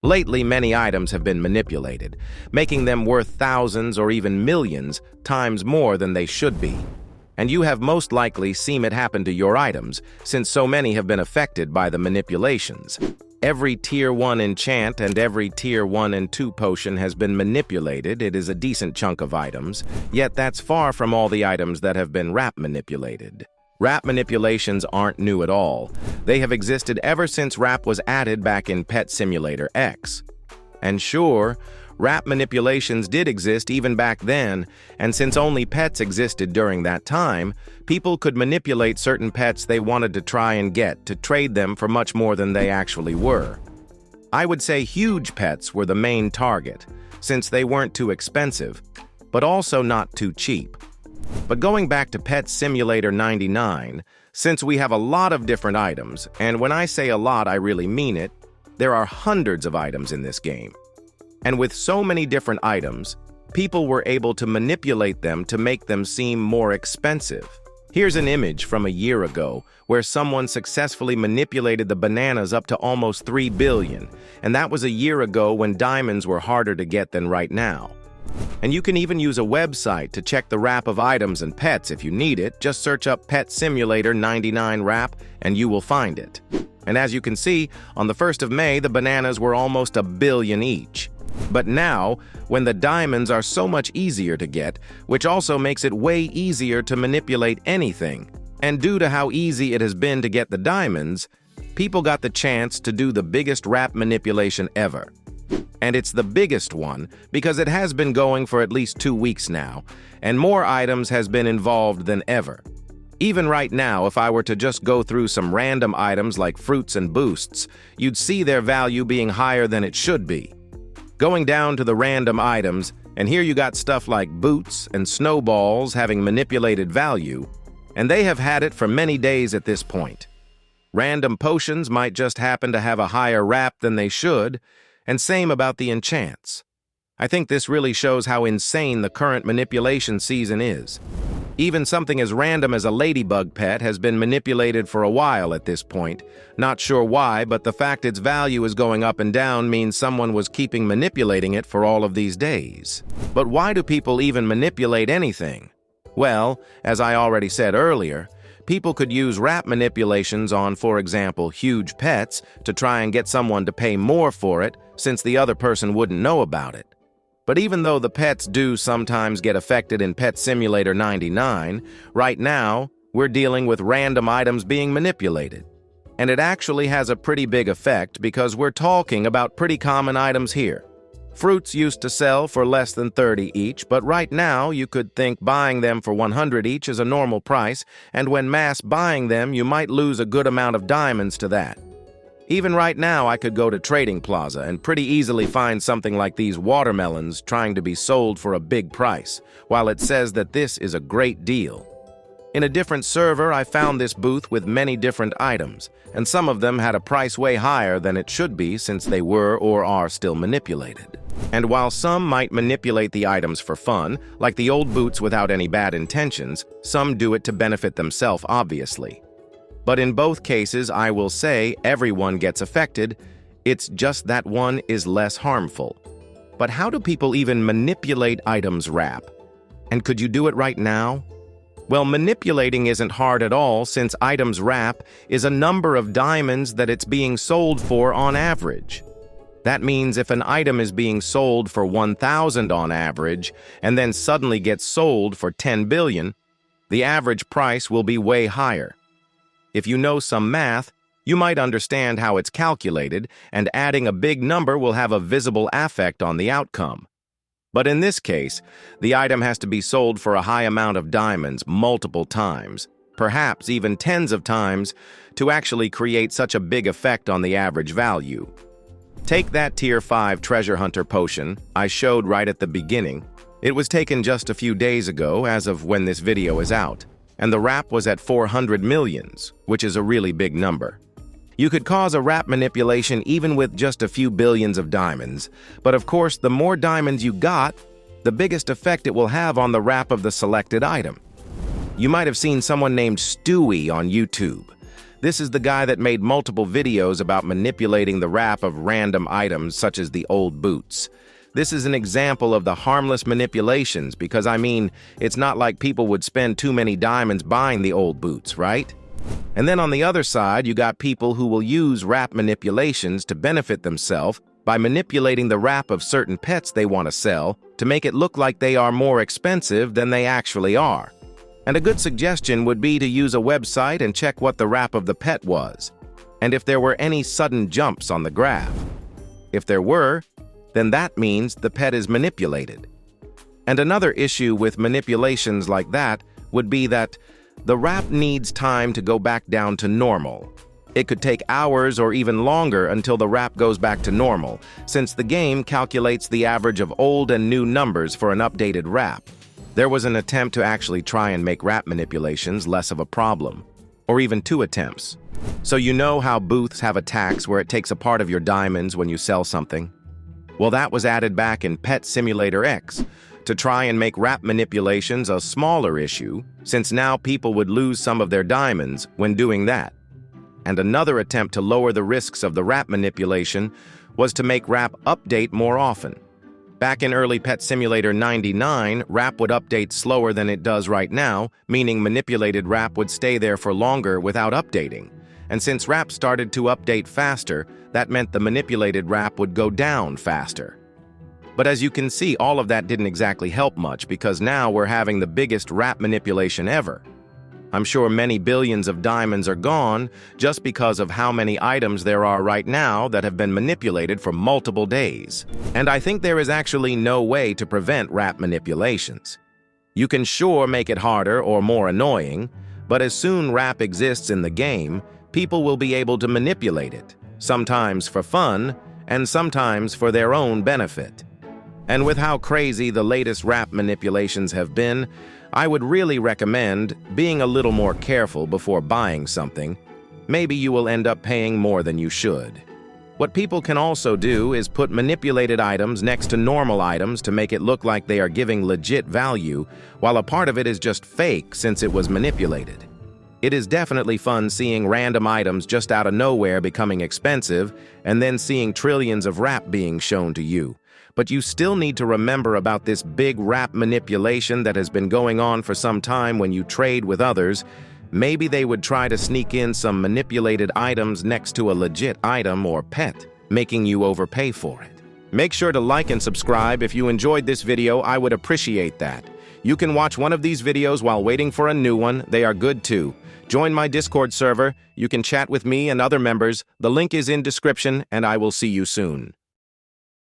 Lately, many items have been manipulated, making them worth thousands or even millions times more than they should be. And you have most likely seen it happen to your items, since so many have been affected by the manipulations. Every Tier 1 enchant and every Tier 1 and 2 potion has been manipulated. It is a decent chunk of items, yet that's far from all the items that have been wrap manipulated. Wrap manipulations aren't new at all. They have existed ever since wrap was added back in Pet Simulator X. And sure, wrap manipulations did exist even back then, and since only pets existed during that time, people could manipulate certain pets they wanted to try and get to trade them for much more than they actually were. I would say huge pets were the main target, since they weren't too expensive, but also not too cheap. But going back to Pet Simulator 99, since we have a lot of different items, and when I say a lot, I really mean it, there are hundreds of items in this game. And with so many different items, people were able to manipulate them to make them seem more expensive. Here's an image from a year ago where someone successfully manipulated the bananas up to almost 3 billion, and that was a year ago when diamonds were harder to get than right now. And you can even use a website to check the wrap of items and pets if you need it. Just search up Pet Simulator 99 wrap and you will find it. And as you can see, on the 1st of May, the bananas were almost 1 billion each. But now, when the diamonds are so much easier to get, which also makes it way easier to manipulate anything, and due to how easy it has been to get the diamonds, people got the chance to do the biggest wrap manipulation ever. And it's the biggest one because it has been going for at least 2 weeks now, and more items has been involved than ever. Even right now, if I were to just go through some random items like fruits and boosts, you'd see their value being higher than it should be. Going down to the random items, and here you got stuff like boots and snowballs having manipulated value, and they have had it for many days at this point. Random potions might just happen to have a higher wrap than they should, and same about the enchants. I think this really shows how insane the current manipulation season is. Even something as random as a ladybug pet has been manipulated for a while at this point. Not sure why, but the fact its value is going up and down means someone was keeping manipulating it for all of these days. But why do people even manipulate anything? Well, as I already said earlier, people could use wrap manipulations on, for example, huge pets to try and get someone to pay more for it since the other person wouldn't know about it. But even though the pets do sometimes get affected in Pet Simulator 99, right now, we're dealing with random items being manipulated. And it actually has a pretty big effect because we're talking about pretty common items here. Fruits used to sell for less than 30 each, but right now you could think buying them for 100 each is a normal price, and when mass buying them, you might lose a good amount of diamonds to that. Even right now, I could go to Trading Plaza and pretty easily find something like these watermelons trying to be sold for a big price, while it says that this is a great deal. In a different server, I found this booth with many different items, and some of them had a price way higher than it should be since they were or are still manipulated. And while some might manipulate the items for fun, like the old boots without any bad intentions, some do it to benefit themselves, obviously. But in both cases, I will say everyone gets affected, it's just that one is less harmful. But how do people even manipulate items wrap? And could you do it right now? Well, manipulating isn't hard at all since items wrap is a number of diamonds that it's being sold for on average. That means if an item is being sold for 1,000 on average and then suddenly gets sold for 10 billion, the average price will be way higher. If you know some math, you might understand how it's calculated, and adding a big number will have a visible effect on the outcome. But in this case, the item has to be sold for a high amount of diamonds multiple times, perhaps even tens of times, to actually create such a big effect on the average value. Take that Tier 5 Treasure Hunter potion I showed right at the beginning. It was taken just a few days ago as of when this video is out, and the wrap was at 400 millions, which is a really big number. You could cause a wrap manipulation even with just a few billions of diamonds, but of course the more diamonds you got, the biggest effect it will have on the wrap of the selected item. You might have seen someone named Stewie on YouTube. This is the guy that made multiple videos about manipulating the wrap of random items such as the old boots. This is an example of the harmless manipulations because, it's not like people would spend too many diamonds buying the old boots, right? And then on the other side, you got people who will use wrap manipulations to benefit themselves by manipulating the wrap of certain pets they want to sell to make it look like they are more expensive than they actually are. And a good suggestion would be to use a website and check what the wrap of the pet was, and if there were any sudden jumps on the graph. If there were, then that means the pet is manipulated. And another issue with manipulations like that would be that the wrap needs time to go back down to normal. It could take hours or even longer until the wrap goes back to normal, since the game calculates the average of old and new numbers for an updated wrap. There was an attempt to actually try and make wrap manipulations less of a problem, or even 2 attempts. So you know how booths have a tax where it takes a part of your diamonds when you sell something? Well, that was added back in Pet Simulator X to try and make wrap manipulations a smaller issue, since now people would lose some of their diamonds when doing that. And another attempt to lower the risks of the wrap manipulation was to make wrap update more often. Back in early Pet Simulator 99, wrap would update slower than it does right now, meaning manipulated wrap would stay there for longer without updating. And since wrap started to update faster, that meant the manipulated wrap would go down faster. But as you can see, all of that didn't exactly help much because now we're having the biggest wrap manipulation ever. I'm sure many billions of diamonds are gone just because of how many items there are right now that have been manipulated for multiple days. And I think there is actually no way to prevent wrap manipulations. You can sure make it harder or more annoying, but as soon wrap exists in the game, people will be able to manipulate it, sometimes for fun and sometimes for their own benefit. And with how crazy the latest wrap manipulations have been, I would really recommend being a little more careful before buying something. Maybe you will end up paying more than you should. What people can also do is put manipulated items next to normal items to make it look like they are giving legit value, while a part of it is just fake since it was manipulated. It is definitely fun seeing random items just out of nowhere becoming expensive and then seeing trillions of wrap being shown to you. But you still need to remember about this big wrap manipulation that has been going on for some time when you trade with others. Maybe they would try to sneak in some manipulated items next to a legit item or pet, making you overpay for it. Make sure to like and subscribe if you enjoyed this video. I would appreciate that. You can watch one of these videos while waiting for a new one. They are good too. Join my Discord server. You can chat with me and other members. The link is in description, and I will see you soon.